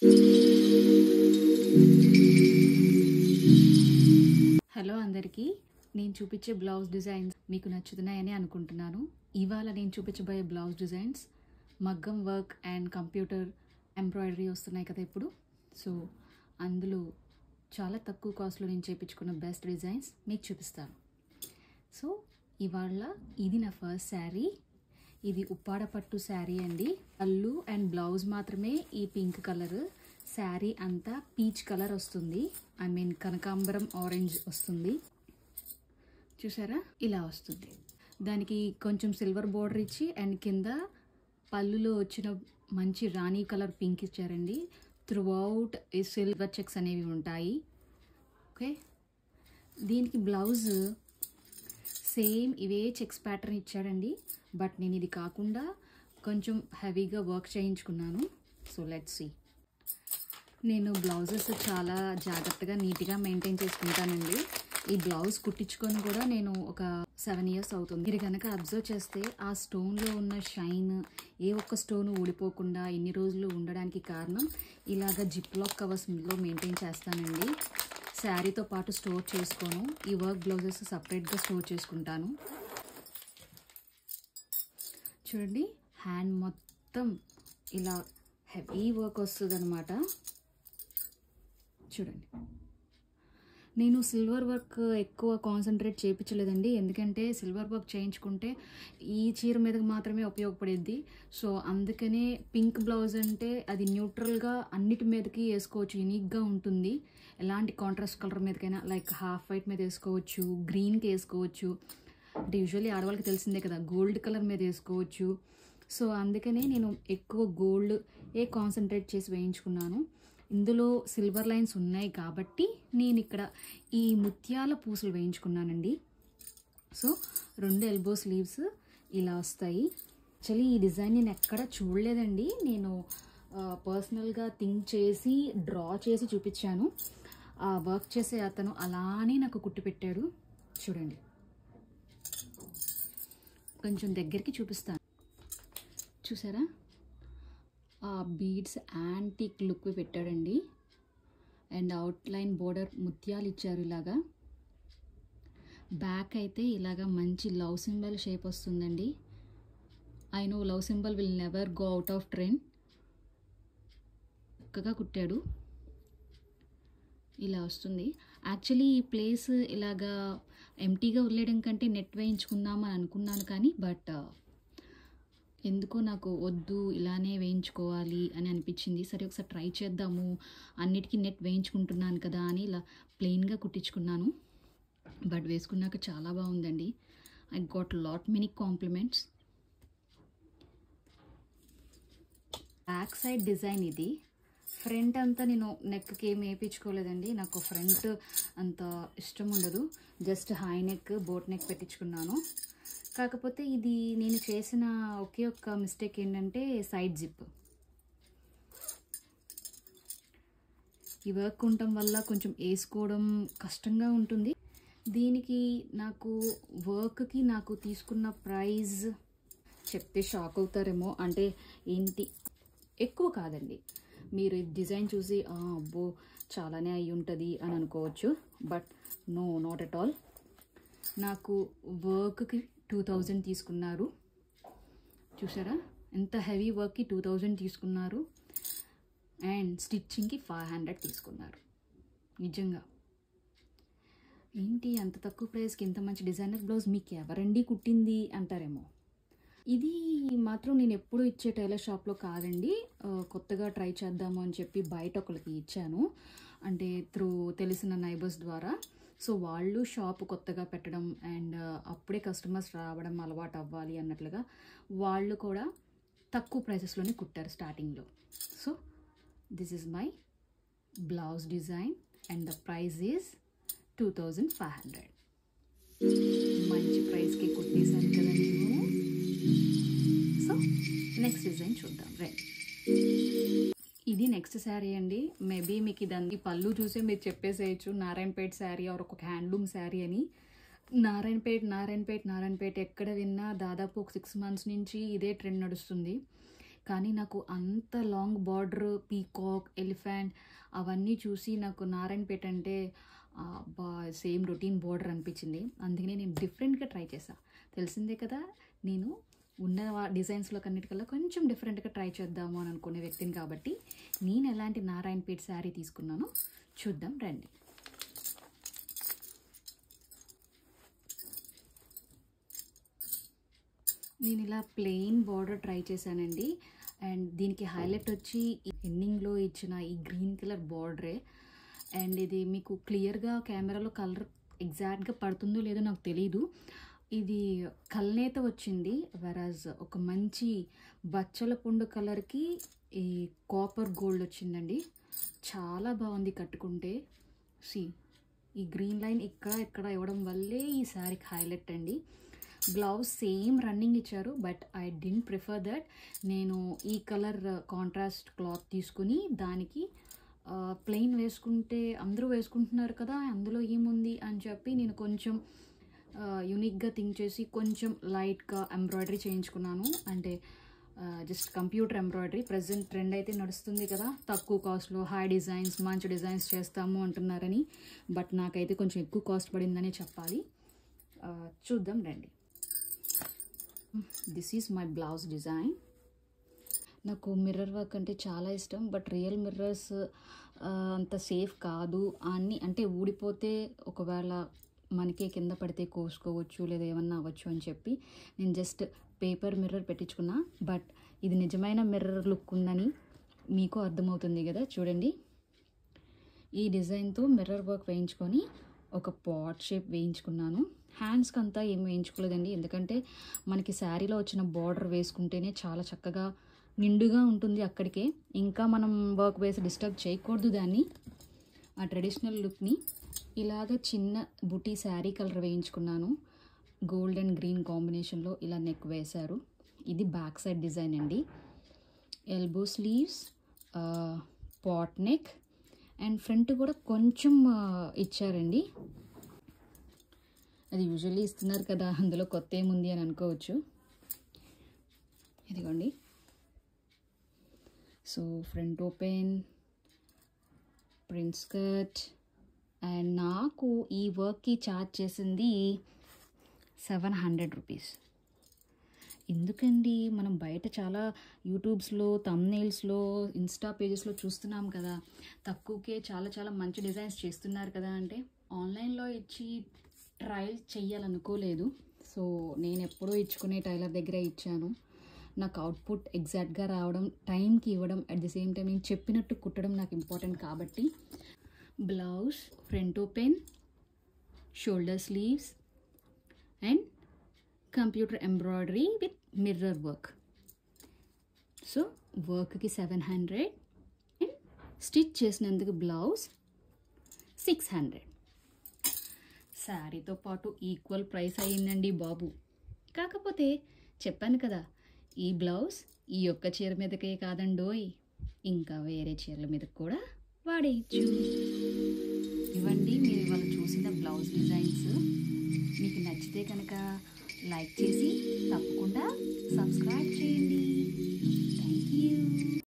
Hello అందరికీ, నేను చూపించే బ్లౌజ్ డిజైన్స్ మీకు నచ్చుతున్నాయని అనుకుంటున్నాను. ఇవాళ నేను చూపించబోయే బ్లౌజ్ డిజైన్స్ మగ్గం వర్క్ అండ్ కంప్యూటర్ ఎంబ్రాయిడరీ వస్తున్నాయి కదా ఇప్పుడు. సో అందులో చాలా తక్కువ కాస్ట్లో నేను చేయించుకున్న బెస్ట్ డిజైన్స్ మీకు చూపిస్తాను. సో ఇవాళ ఇది నా ఫస్ట్ శారీ. ఇది ఉప్పాడ పట్టు శారీ అండి. పళ్ళు అండ్ బ్లౌజ్ మాత్రమే ఈ పింక్ కలర్. శారీ అంతా పీచ్ కలర్ వస్తుంది, ఐ మీన్ కనకాంబరం ఆరెంజ్ వస్తుంది. చూసారా, ఇలా వస్తుంది. దానికి కొంచెం సిల్వర్ బోర్డర్ ఇచ్చి అండ్ కింద పళ్ళులో వచ్చిన మంచి రాణి కలర్ పింక్ ఇచ్చారండి. త్రూ అవుట్ ఈ సిల్వర్ చెక్స్ అనేవి ఉంటాయి. ఓకే, దీనికి బ్లౌజ్ సేమ్ ఇవే చెక్స్ ప్యాటర్న్ ఇచ్చాడండి. బట్ నేను ఇది కాకుండా కొంచెం హెవీగా వర్క్ చేయించుకున్నాను. So let's see. నేను బ్లౌజెస్ చాలా జాగ్రత్తగా నీట్గా మెయింటైన్ చేసుకుంటానండి. ఈ బ్లౌజ్ కుట్టించుకొని కూడా నేను ఒక 7 years అవుతుంది. మీరు కనుక అబ్జర్వ్ చేస్తే ఆ స్టోన్లో ఉన్న షైన్, ఏ ఒక్క స్టోన్ ఊడిపోకుండా ఇన్ని రోజులు ఉండడానికి కారణం ఇలాగ జిప్ లాక్ కవర్స్లో మెయింటైన్ చేస్తానండి. శారీతో పాటు స్టోర్ చేసుకోను. ఈ వర్క్ బ్లౌజెస్ సపరేట్గా స్టోర్ చేసుకుంటాను. చూడండి, హ్యాండ్ మొత్తం ఇలా హెవీ వర్క్ వస్తుంది అనమాట. చూడండి, నేను సిల్వర్ వర్క్ ఎక్కువ కాన్సన్ట్రేట్ చేయించలేదండి. ఎందుకంటే సిల్వర్ వర్క్ చేయించుకుంటే ఈ చీర మీదకి మాత్రమే ఉపయోగపడేది. సో అందుకనే పింక్ బ్లౌజ్ అంటే అది న్యూట్రల్గా అన్నిటి మీదకి వేసుకోవచ్చు, యూనిక్గా ఉంటుంది. ఎలాంటి కాంట్రాస్ట్ కలర్ మీదకైనా, లైక్ హాఫ్ వైట్ మీద వేసుకోవచ్చు, గ్రీన్కి వేసుకోవచ్చు. అంటే యూజువల్లీ ఆడవాళ్ళకి తెలిసిందే కదా, గోల్డ్ కలర్ మీద వేసుకోవచ్చు. సో అందుకనే నేను ఎక్కువ గోల్డ్ కాన్సన్ట్రేట్ చేసి వేయించుకున్నాను. ఇందులో సిల్వర్ లైన్స్ ఉన్నాయి కాబట్టి నేను ఇక్కడ ఈ ముత్యాల పూసలు వేయించుకున్నానండి. సో 2 ఎల్బో స్లీవ్స్ ఇలా వస్తాయి. యాక్చువల్లీ ఈ డిజైన్ నేను ఎక్కడ చూడలేదండి. నేను పర్సనల్గా థింక్ చేసి డ్రా చేసి చూపించాను. ఆ వర్క్ చేసే అతను అలానే నాకు కుట్టి పెట్టాడు. చూడండి, కొంచెం దగ్గరికి చూపిస్తాను. చూసారా, ఆ బీడ్స్ యాంటిక్ లుక్ పెట్టాడండి. అండ్ అవుట్లైన్ బోర్డర్ ముత్యాలు ఇచ్చారు ఇలాగా. బ్యాక్ అయితే ఇలాగా మంచి లవ్ సింబల్ షేప్ వస్తుందండి. I know love symbol will never go out of trend. చక్కగా కుట్టాడు. ఇలా వస్తుంది. యాక్చువల్లీ ఈ ప్లేస్ ఇలాగా ఎంటీగా వదిలేయడం కంటే నెట్ వేయించుకుందామని అనుకున్నాను, కానీ బట్ ఎందుకో నాకు వద్దు, ఇలానే వేయించుకోవాలి అని అనిపించింది. సరే ఒకసారి ట్రై చేద్దాము, అన్నిటికీ నెట్ వేయించుకుంటున్నాను కదా అని ఇలా ప్లెయిన్గా కుట్టించుకున్నాను. బట్ వేసుకున్నాక చాలా బాగుందండి. I got lot many compliments. Back side design ఇది. ఫ్రంట్ అంతా నేను నెక్కి ఏమి వేయించుకోలేదండి. నాకు ఫ్రంట్ అంత ఇష్టం ఉండదు. Just high neck, boat neck పెట్టించుకున్నాను. కాకపోతే ఇది నేను చేసిన ఒకే ఒక్క మిస్టేక్ ఏంటంటే సైడ్ జిప్. ఈ వర్క్ ఉండటం వల్ల కొంచెం వేసుకోవడం కష్టంగా ఉంటుంది. దీనికి నాకు వర్క్కి నాకు తీసుకున్న ప్రైస్ చెప్తే షాక్ అవుతారేమో. అంటే ఏంటి, ఎక్కువ కాదండి. మీరు ఈ డిజైన్ చూసి అబ్బో చాలానే అయి ఉంటుంది అని అనుకోవచ్చు. But no, not at all. నాకు వర్క్కి 2000 తీసుకున్నారు. చూసారా, ఎంత హెవీ వర్క్కి 2000 తీసుకున్నారు. అండ్ స్టిచ్చింగ్కి 500 తీసుకున్నారు. నిజంగా ఏంటి అంత తక్కువ ప్రైస్కి ఇంత మంచి డిజైనర్ బ్లౌజ్ మీకు ఎవరండి కుట్టింది అంటారేమో. ఇది మాత్రం నేను ఎప్పుడు ఇచ్చే టైలర్ షాప్లో కాదండి. కొత్తగా ట్రై చేద్దాము అని చెప్పి బయట ఒకరికి ఇచ్చాను, అంటే త్రూ తెలిసిన నైబర్స్ ద్వారా. సో వాళ్ళు షాప్ కొత్తగా పెట్టడం అండ్ అప్పుడే కస్టమర్స్ రావడం అలవాటు అవ్వాలి అన్నట్లుగా వాళ్ళు కూడా తక్కువ ప్రైసెస్లోనే కుట్టారు స్టార్టింగ్లో. So this is my blouse design and the price is 2500. మంచి ప్రైస్కి కుట్టేశాను కదా నేను. సో నెక్స్ట్ డిజైన్ చూద్దాం. రైట్, ఇది నెక్స్ట్ శారీ అండి. మేబీ మీకు ఇదంతా పళ్ళు చూసే మీరు చెప్పేసేయచ్చు నారాయణపేట శారీ ఆర్ ఒక హ్యాండ్లూమ్ శారీ అని. నారాయణపేట ఎక్కడ విన్నా దాదాపు ఒక 6 months నుంచి ఇదే ట్రెండ్ నడుస్తుంది. కానీ నాకు అంత లాంగ్ బార్డర్, పీకాక్, ఎలిఫెంట్ అవన్నీ చూసి నాకు నారాయణపేట అంటే అబ్బా సేమ్ రొటీన్ బార్డర్ అనిపించింది. అందుకనే నేను డిఫరెంట్గా ట్రై చేశాను. తెలిసిందే కదా, నేను ఉన్న డిజైన్స్లో కన్నిటికల్లా కొంచెం డిఫరెంట్గా ట్రై చేద్దాము అని అనుకునే వ్యక్తిని కాబట్టి నేను ఎలాంటి నారాయణపేట శారీ తీసుకున్నానో చూద్దాం రండి. నేను ఇలా ప్లెయిన్ బార్డర్ ట్రై చేశానండి. అండ్ దీనికి హైలైట్ వచ్చి ఎండింగ్లో ఇచ్చిన ఈ గ్రీన్ కలర్ బార్డరే. అండ్ ఇది మీకు క్లియర్గా కెమెరాలో కలర్ ఎగ్జాక్ట్గా పడుతుందో లేదో నాకు తెలీదు. ఇది కల్నేత వచ్చింది, వెరాజ్ ఒక మంచి బచ్చల పుండు కలర్కి ఈ కాపర్ గోల్డ్ వచ్చిందండి. చాలా బాగుంది కట్టుకుంటే. ఈ గ్రీన్ లైన్ ఇక్కడ ఇవ్వడం వల్లే ఈ శారీకి హైలైట్ అండి. బ్లౌజ్ సేమ్ రన్నింగ్ ఇచ్చారు, but I didn't prefer that. నేను ఈ కలర్ కాంట్రాస్ట్ క్లాత్ తీసుకుని దానికి ప్లెయిన్ వేసుకుంటే అందరూ వేసుకుంటున్నారు కదా, అందులో ఏముంది అని చెప్పి నేను కొంచెం యూనిక్గా థింక్ చేసి కొంచెం లైట్గా ఎంబ్రాయిడరీ చేయించుకున్నాను. అంటే just computer embroidery. Present trend అయితే నడుస్తుంది కదా, తక్కువ కాస్ట్లో హై డిజైన్స్, మంచి డిజైన్స్ చేస్తాము అంటున్నారని. బట్ నాకైతే కొంచెం ఎక్కువ కాస్ట్ పడిందనే చెప్పాలి. చూద్దాం రండి. This is my blouse design. నాకు మిర్రర్ వర్క్ అంటే చాలా ఇష్టం, బట్ రియల్ మిర్రర్స్ అంత సేఫ్ కాదు అని, అంటే ఊడిపోతే ఒకవేళ మనకే కింద పడితే కోసుకోవచ్చు లేదా ఏమన్నా అవ్వచ్చు అని చెప్పి నేను జస్ట్ పేపర్ మిర్రర్ పెట్టించుకున్నా. బట్ ఇది నిజమైన మిర్రర్ లుక్ ఉందని మీకు అర్థమవుతుంది కదా, చూడండి. ఈ డిజైన్తో మిర్రర్ వర్క్ వేయించుకొని ఒక పాట్ షేప్ వేయించుకున్నాను. హ్యాండ్స్కి అంతా ఏం వేయించుకోలేదండి, ఎందుకంటే మనకి శారీలో వచ్చిన బార్డర్ వేసుకుంటేనే చాలా చక్కగా నిండుగా ఉంటుంది అక్కడికే. ఇంకా మనం వర్క్ వేసి డిస్టర్బ్ చేయకూడదు దాన్ని, ఆ ట్రెడిషనల్ లుక్ని. ఇలాగ చిన్న బుటీ శారీ కలర్ వేయించుకున్నాను. గోల్డ్ అండ్ గ్రీన్ కాంబినేషన్లో ఇలా నెక్ వేశారు. ఇది బ్యాక్ సైడ్ డిజైన్ అండి. Elbow sleeves, pot neck and front కూడా కొంచెం ఇచ్చారండి. అది యూజువల్లీ ఇస్తున్నారు కదా, అందులో కొత్త ఏముంది అని అనుకోవచ్చు. ఇదిగోండి. So front open, print skirt. And నాకు ఈ వర్క్కి ఛార్జ్ చేసింది 700 రూపీస్. ఎందుకండి, మనం బయట చాలా యూట్యూబ్స్లో, థంబ్నెయిల్స్లో, ఇన్స్టా పేజెస్లో చూస్తున్నాం కదా, తక్కువకే చాలా చాలా మంచి డిజైన్స్ చేస్తున్నారు కదా. అంటే ఆన్లైన్లో ఇచ్చి ట్రయల్ చెయ్యాలనుకోలేదు. సో నేను ఎప్పుడూ ఇచ్చుకునే టైలర్ దగ్గరే ఇచ్చాను. నాకు అవుట్పుట్ ఎగ్జాక్ట్గా రావడం, టైంకి ఇవ్వడం, అట్ ది సేమ్ టైం నేను చెప్పినట్టు కుట్టడం నాకు ఇంపార్టెంట్ కాబట్టి. Blouse front open, shoulder sleeves and computer embroidery with mirror work. So వర్క్కి 700 అండ్ స్టిచ్ చేసినందుకు బ్లౌజ్ 600. శారీతో పాటు ఈక్వల్ ప్రైస్ అయ్యిందండి బాబు. కాకపోతే చెప్పాను కదా, ఈ బ్లౌజ్ ఈ ఒక్క చీర మీదకే కాదండోయ్, ఇంకా వేరే చీరల మీద కూడా వాడేయచ్చు. ఇవ్వండి మీరు ఇవాళ చూసిన బ్లౌజ్ డిజైన్స్. మీకు నచ్చితే కనుక లైక్ చేసి తప్పకుండా సబ్స్క్రైబ్ చేయండి. Thank you.